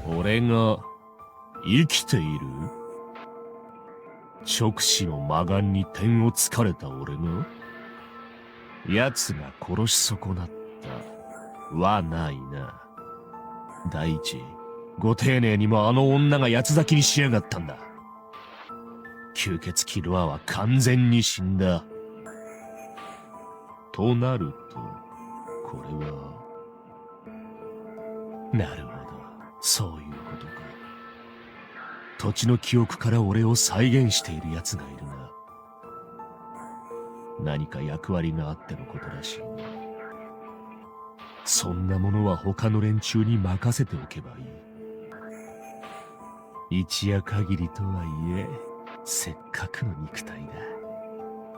俺が生きている？直視の魔眼に点をつかれた俺が？奴が殺し損なったはないな。第一、ご丁寧にもあの女が八つ咲きにしやがったんだ。吸血鬼ロアは完全に死んだ。となると、これは。なるほど、そういうことか。土地の記憶から俺を再現している奴がいるな。何か役割があってのことらしいな。そんなものは他の連中に任せておけばいい。一夜限りとはいえ、せっかくの肉体だ。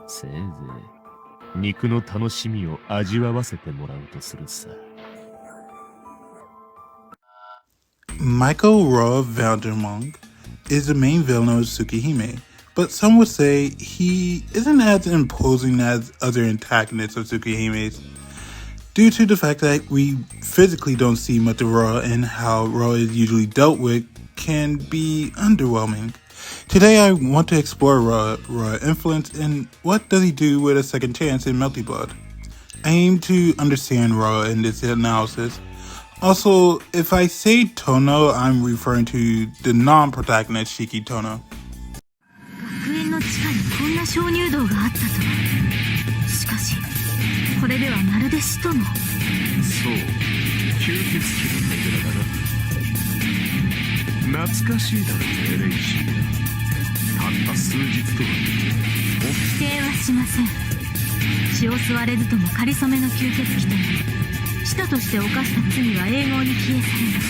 せいぜい肉の楽しみを味わわせてもらうとするさ。Michael Roa Vandermonk is the main villain of Tsukihime, but some would say he isn't as imposing as other antagonists of Tsukihime's, due to the fact that we physically don't see much of Roa and how Roa is usually dealt with can be underwhelming. Today I want to explore Roa's influence and what does he do with a second chance in Melty Blood. I aim to understand Roa in this analysis. Also, if I say Tono, I'm referring to the non-protagonist Shiki Tono. 学園の地下にこんな鍾乳洞があったとは。しかし、これではまるで使徒の。そう、吸血鬼の手柄だな。懐かしいだろ、エレイシー。たった数日とは。否定はしません。血を吸われずとも仮初めの吸血鬼となり、使徒として犯した罪は永劫に消え去ります。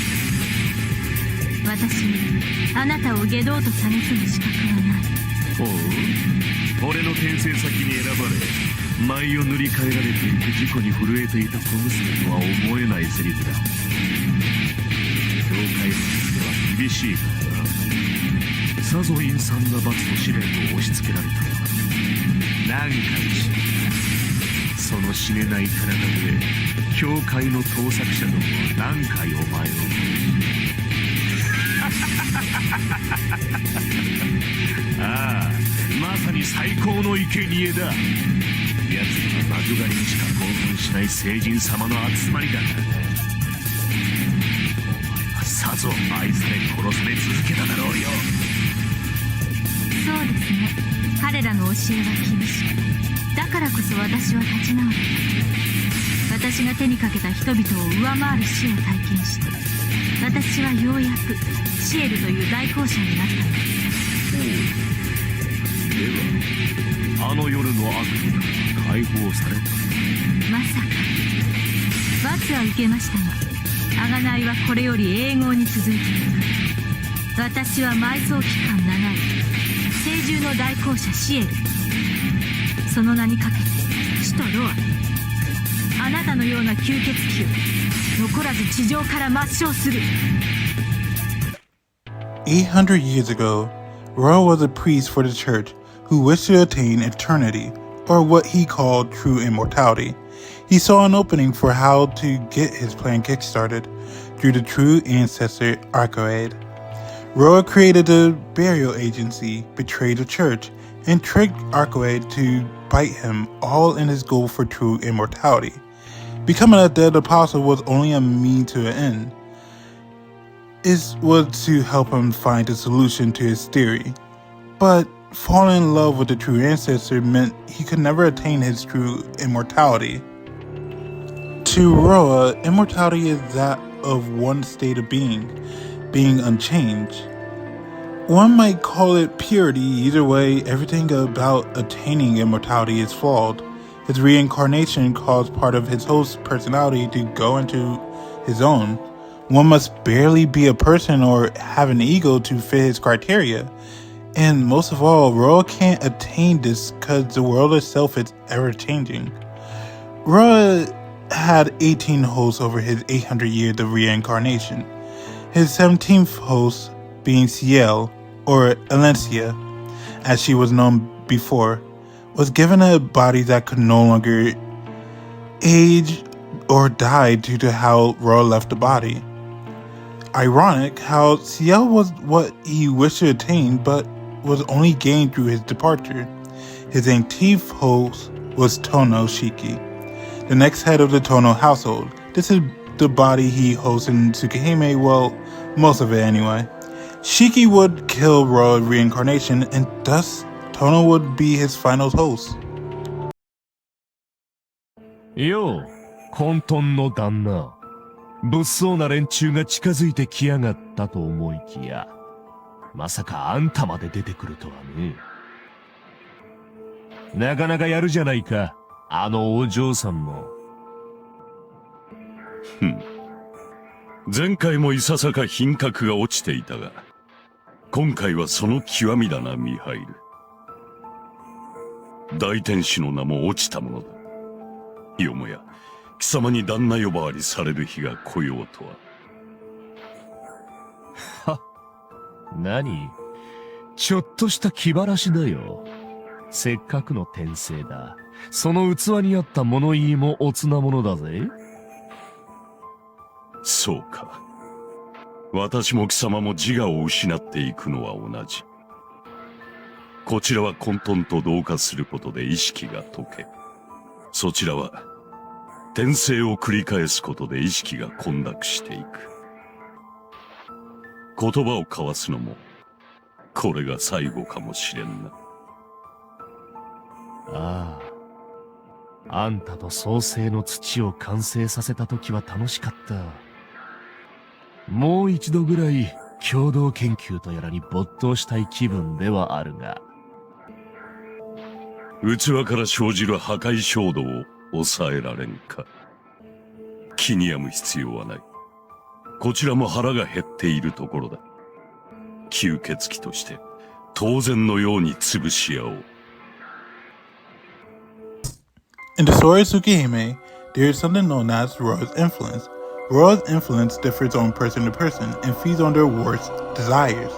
私にあなたを外道と蔑む資格はない。ほう、俺の転生先に選ばれ舞を塗り替えられていく事故に震えていた小娘とは思えないセリフだ。教会の術は厳しいからな。さぞ陰惨な罰と試練を押し付けられたのだ。何回死んだ。その死ねない体で教会の盗作者どもは何回お前をああ、まさに最高の生贄だ。奴らは魔女狩りにしか興奮しない聖人様の集まりだからね。さぞ愛され殺され続けただろうよ。そうですね、彼らの教えは厳しい。だからこそ私は立ち直る。私が手にかけた人々を上回る死を体験して、私はようやくシエルという代行者になったのです。ではあの夜の悪夢から解放された。まさか。罰は受けましたが、贖いはこれより永劫に続いている。私は埋葬期間長い聖獣の代行者シエル。その名にかけて使徒ロア、あなたのような吸血鬼を残らず地上から抹消する。800 years ago, Roa was a priest for the church who wished to attain eternity, or what he called true immortality. He saw an opening for how to get his plan kickstarted through the true ancestor Arcoade. Roa created a burial agency, betrayed the church, and tricked Arcoade to bite him, all in his goal for true immortality. Becoming a dead apostle was only a means to an end. It was to help him find a solution to his theory. But falling in love with the true ancestor meant he could never attain his true immortality. To Roa, immortality is that of one state of being unchanged. One might call it purity. Either way, everything about attaining immortality is flawed. His reincarnation caused part of his host personality to go into his own. One must barely be a person or have an ego to fit his criteria. And most of all, Roa can't attain this because the world itself is ever-changing. Roa had 18 hosts over his 800 years of reincarnation. His 17th host, being Ciel, or Alencia, as she was known before, was given a body that could no longer age or die due to how Roa left the body. ironic how Ciel was what he wished to attain, but was only gained through his departure. His 18th host was Tono Shiki, the next head of the Tono household. This is the body he hosts in Tsukihime, well, most of it anyway. Shiki would kill Roa reincarnation, and thus Tono would be his final host. よう、混沌の旦那。物騒な連中が近づいてきやがったと思いきや、まさかあんたまで出てくるとはね。なかなかやるじゃないか、あのお嬢さんも。前回もいささか品格が落ちていたが、今回はその極みだな、ミハイル。大天使の名も落ちたものだ。よもや貴様に旦那呼ばわりされる日が来ようとは。は、何？ちょっとした気晴らしだよ。せっかくの転生だ。その器にあった物言いもおつなものだぜ。そうか。私も貴様も自我を失っていくのは同じ。こちらは混沌と同化することで意識が解け、そちらは転生を繰り返すことで意識が混濁していく。言葉を交わすのもこれが最後かもしれんな。ああ、あんたと創世の土を完成させた時は楽しかった。もう一度ぐらい共同研究とやらに没頭したい気分ではあるが。器から生じる破壊衝動を抑えられんか。気に病む必要はない。こちらも腹が減っているところだ。吸血鬼として当然のように潰し合おう。In the story of Tsukihime, there is something known as Roa's influence. Roa's influence differs on person to person and feeds on their worst desires.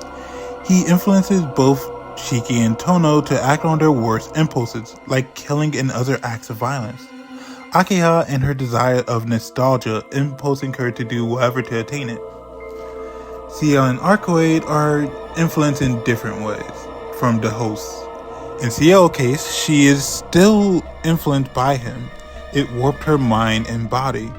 He influences both Shiki and Tono to act on their worst impulses, like killing and other acts of violence. Akiha and her desire of nostalgia, impulsing her to do whatever to attain it. Ciel and Arcoade are influenced in different ways from the hosts. In Ciel's case, she is still influenced by him. It warped her mind and body.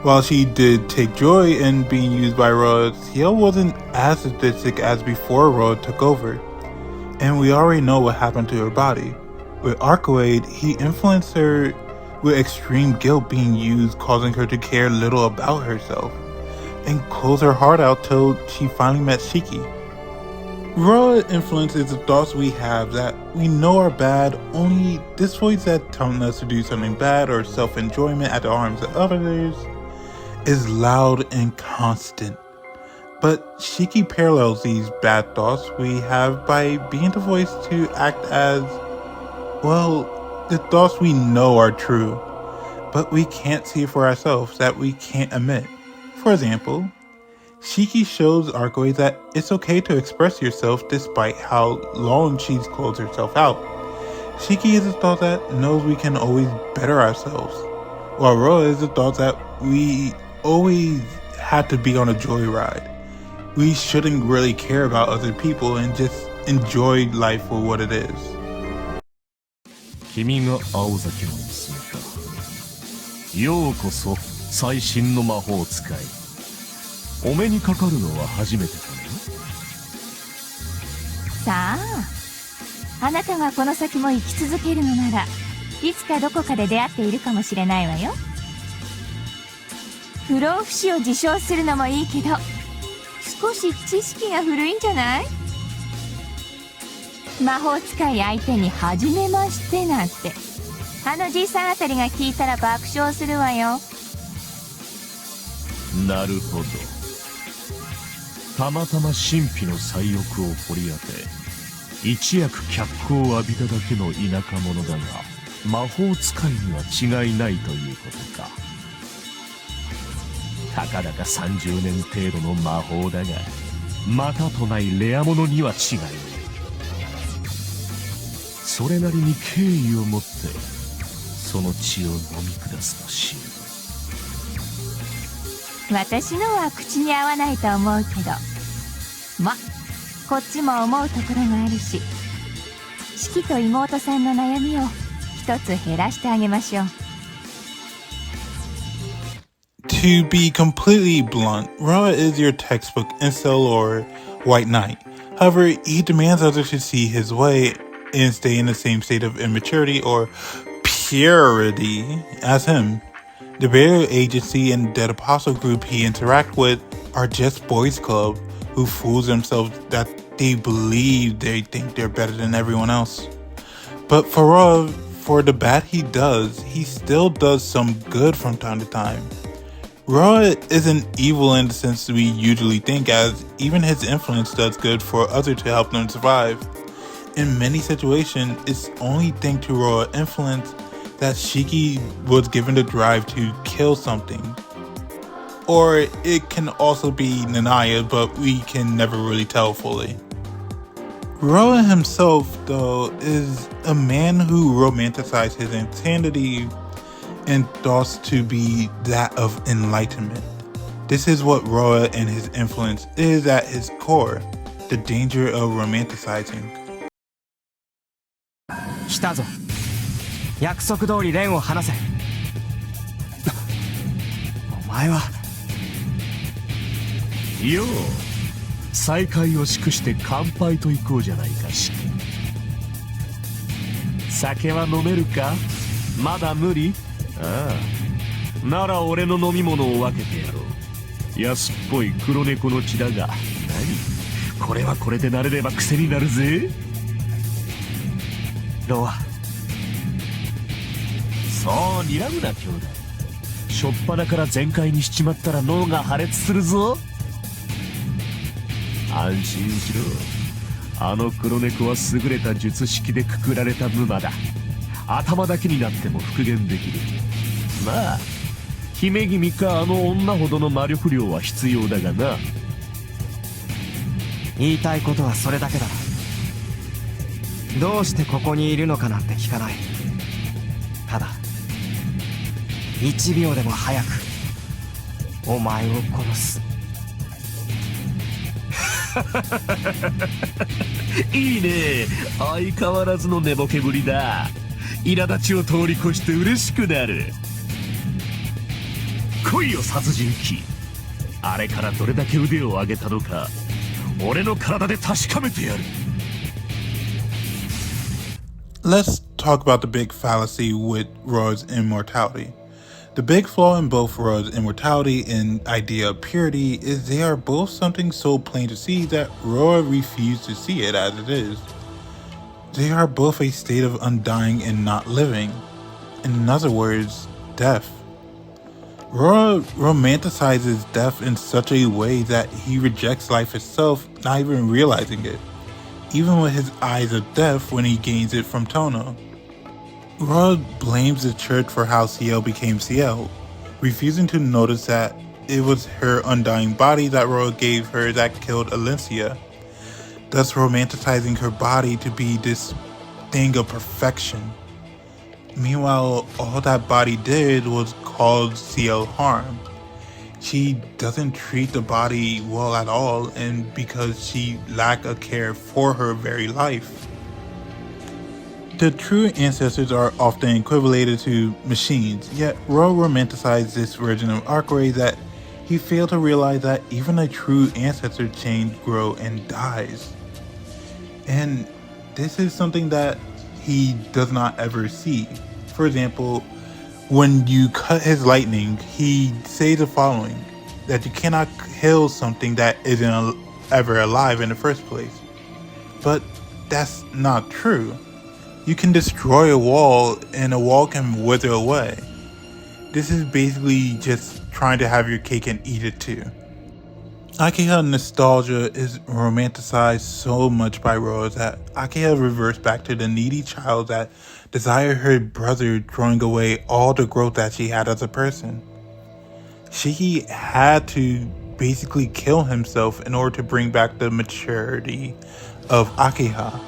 While she did take joy in being used by Roa, Ciel wasn't as sadistic as before Roa took over. And we already know what happened to her body. With Arcoade, he influenced her with extreme guilt being used, causing her to care little about herself, and close her heart out till she finally met Shiki. Roa influences the thoughts we have that we know are bad, only this voice that telling us to do something bad or self-enjoyment at the arms of others is loud and constant. But Shiki parallels these bad thoughts we have by being the voice to act as, well, the thoughts we know are true, but we can't see for ourselves that we can't admit. For example, Shiki shows Arcoade that it's okay to express yourself despite how long she's closed herself out. Shiki is the thought that knows we can always better ourselves, while Roa is the thought that we always have to be on a joyride. We shouldn't really care about other people and just enjoy life for what it is. 君が青崎の娘か。ようこそ最新の魔法使い。お目にかかるのは初めてかな。さあ、あなたがこの先も生き続けるのなら、いつかどこかで出会っているかもしれないわよ。不老不死を自称するのもいいけど、少し知識が古いんじゃない？魔法使い相手に初めましてなんて、あのじいさんあたりが聞いたら爆笑するわよ。なるほど。たまたま神秘の才欲を掘り当て、一躍脚光を浴びただけの田舎者だが、魔法使いには違いないということか。たかだか30年程度の魔法だが、またとないレア物には違いない。それなりに敬意を持ってその血を飲み下すとしよ私のは口に合わないと思うけど、ま、こっちも思うところがあるし、シキと妹さんの悩みを一つ減らしてあげましょう。To be completely blunt, Roa is your textbook incel or white knight. However, he demands others to see his way and stay in the same state of immaturity or purity as him. The burial agency and dead apostle group he interacts with are just boys club who fools themselves that they believe they think they're better than everyone else. But for Roa, for the bad he does, he still does some good from time to time. Roa isn't evil in the sense we usually think, as even his influence does good for others to help them survive. In many situations, it's only thanks to Roa's influence that Shiki was given the drive to kill something. Or it can also be Nanaya, but we can never really tell fully. Roa himself, though, is a man who romanticized his insanity and thoughts to be that of enlightenment. This is what Roa and his influence is at his core, the danger of romanticizing. 来たぞ。約束通り蓮を離せ。お前は。よう、再会を祝して乾杯と行こうじゃないかし。酒は飲めるか？まだ無理？ああ、なら俺の飲み物を分けてやろう。安っぽい黒猫の血だが、何？これはこれで慣れれば癖になるぜ。ロア。そう、睨むな兄弟。しょっぱなから全開にしちまったら脳が破裂するぞ。安心しろ。あの黒猫は優れた術式でくくられた沼だ。頭だけになっても復元できる。まあ姫君かあの女ほどの魔力量は必要だがな。言いたいことはそれだけだ。どうしてここにいるのかなんて聞かない。ただ1秒でも早くお前を殺す。いいね、相変わらずの寝ぼけぶりだ。苛立ちを通り越して嬉しくなる。来いよ殺人鬼。あれからどれだけ腕を上げたのか俺の体で確かめてやる。 Let's talk about the big fallacy with Roa's immortality. The big flaw in both Roa's immortality and idea of purity is they are both something so plain to see that Roa refused to see it as it is. They are both a state of undying and not living. In other words, death. Roa romanticizes death in such a way that he rejects life itself, not even realizing it, even with his eyes of death when he gains it from Tono. Roa blames the church for how CL became CL, refusing to notice that it was her undying body that Roa gave her that killed Alencia, thus romanticizing her body to be this thing of perfection. Meanwhile, all that body did was cause CL harm. She doesn't treat the body well at all, and because she lacked a care for her very life. The true ancestors are often equated to machines, yet Roa romanticized this version of Arkway that he failed to realize that even a true ancestor changes, grows, and dies. And this is something that he does not ever see. For example, when you cut his lightning, he says the following, that you cannot kill something that isn't ever alive in the first place. But that's not true. You can destroy a wall and a wall can wither away. This is basically just trying to have your cake and eat it too. Akiha nostalgia is romanticized so much by Roa that Akiha reverts back to the needy child that desired her brother, throwing away all the growth that she had as a person. Shiki had to basically kill himself in order to bring back the maturity of Akiha.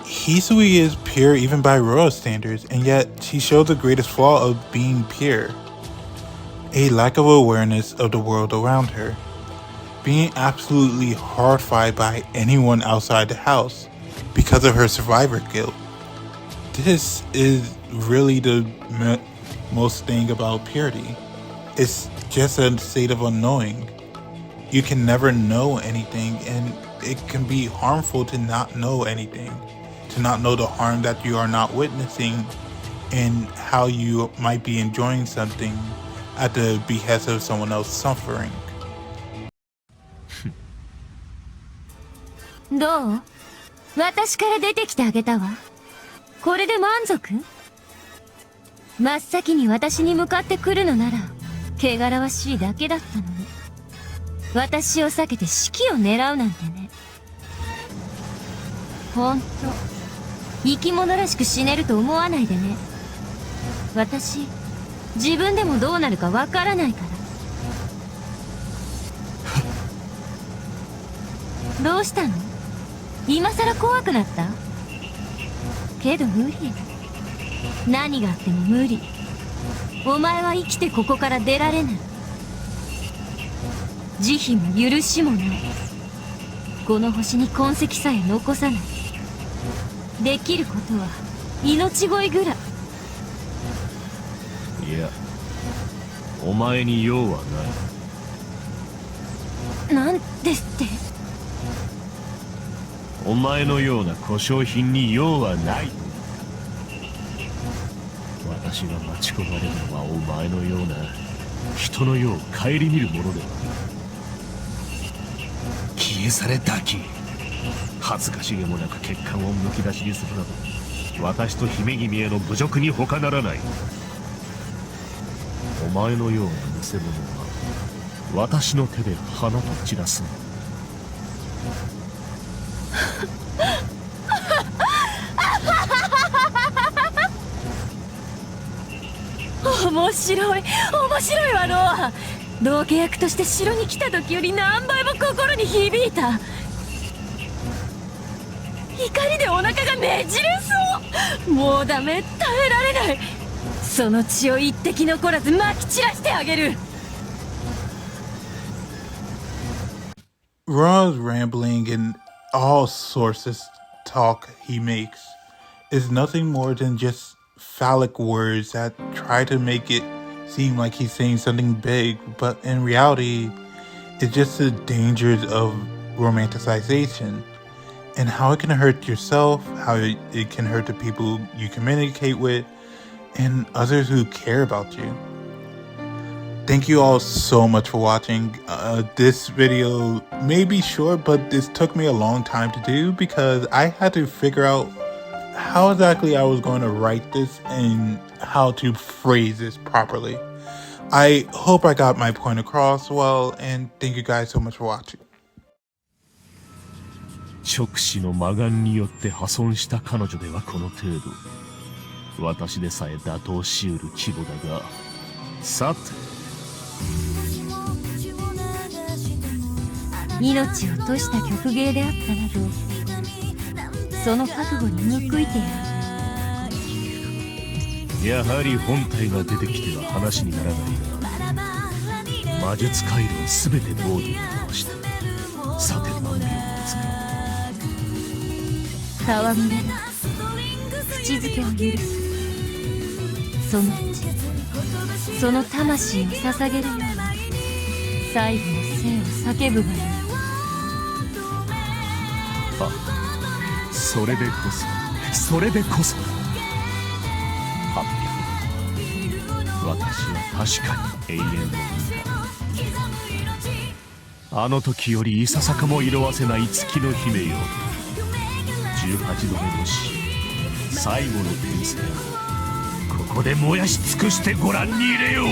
Hisui is pure even by Roa's standards, and yet she shows the greatest flaw of being pure. a lack of awareness of the world around her, being absolutely horrified by anyone outside the house because of her survivor guilt. This is really the most thing about purity. It's just a state of unknowing. You can never know anything, and it can be harmful to not know anything, to not know the harm that you are not witnessing and how you might be enjoying something at the behest of someone else suffering. どう？私から出てきてあげたわ。これで満足？真っ先に私に向かってくるのなら汚らわしいだけだったのに、私を避けて指揮を狙うなんてね。ほんと生き物らしく死ねると思わないでね。私自分でもどうなるかわからないから。どうしたの？今さら怖くなった？けど無理。何があっても無理。お前は生きてここから出られない。慈悲も許しもない。この星に痕跡さえ残さない。できることは命乞いぐらい。いや、お前に用はない。なんですって？お前のような故障品に用はない。私が待ち焦がれるのはお前のような人の世を顧みるものでは。消え去れだけ。恥ずかしげもなく血管をむき出しにするなど、私と姫君への侮辱に他ならない。お前のような偽物は私の手で花と散らすの。面白いわロア。道化役として城に来た時より何倍も心に響いた。怒りでお腹がねじれそう。もうダメ、耐えられない。その血を一滴残らずまき散らしてあげる。Ron's rambling and all sources talk he makes is nothing more than just phallic words that try to make it seem like he's saying something big, but in reality, it's just the dangers of romanticization and how it can hurt yourself, how it can hurt the people you communicate with, and others who care about you. Thank you all so much for watching. This video may be short, but this took me a long time to do because I had to figure out how exactly I was going to write this and how to phrase this properly. I hope I got my point across well, and thank you guys so much for watching. 直視の魔眼によって破損した彼女ではこの程度。私でさえ打倒しうる規模だが、さて。命を賭した曲芸であったなど、その覚悟に報いてやる。やはり本体が出てきては話にならないが、魔術回路を全てボードに飛ばして、さて何秒も使う。戯れる口づけを許す。その血、その魂を捧げるように最後の生を叫ぶがいい。それでこそ800。私は確かに永遠を見た。あの時よりいささかも色あせない月の姫よ。18度目の死、最後の転生をここで燃やし尽くしてご覧に入れよう。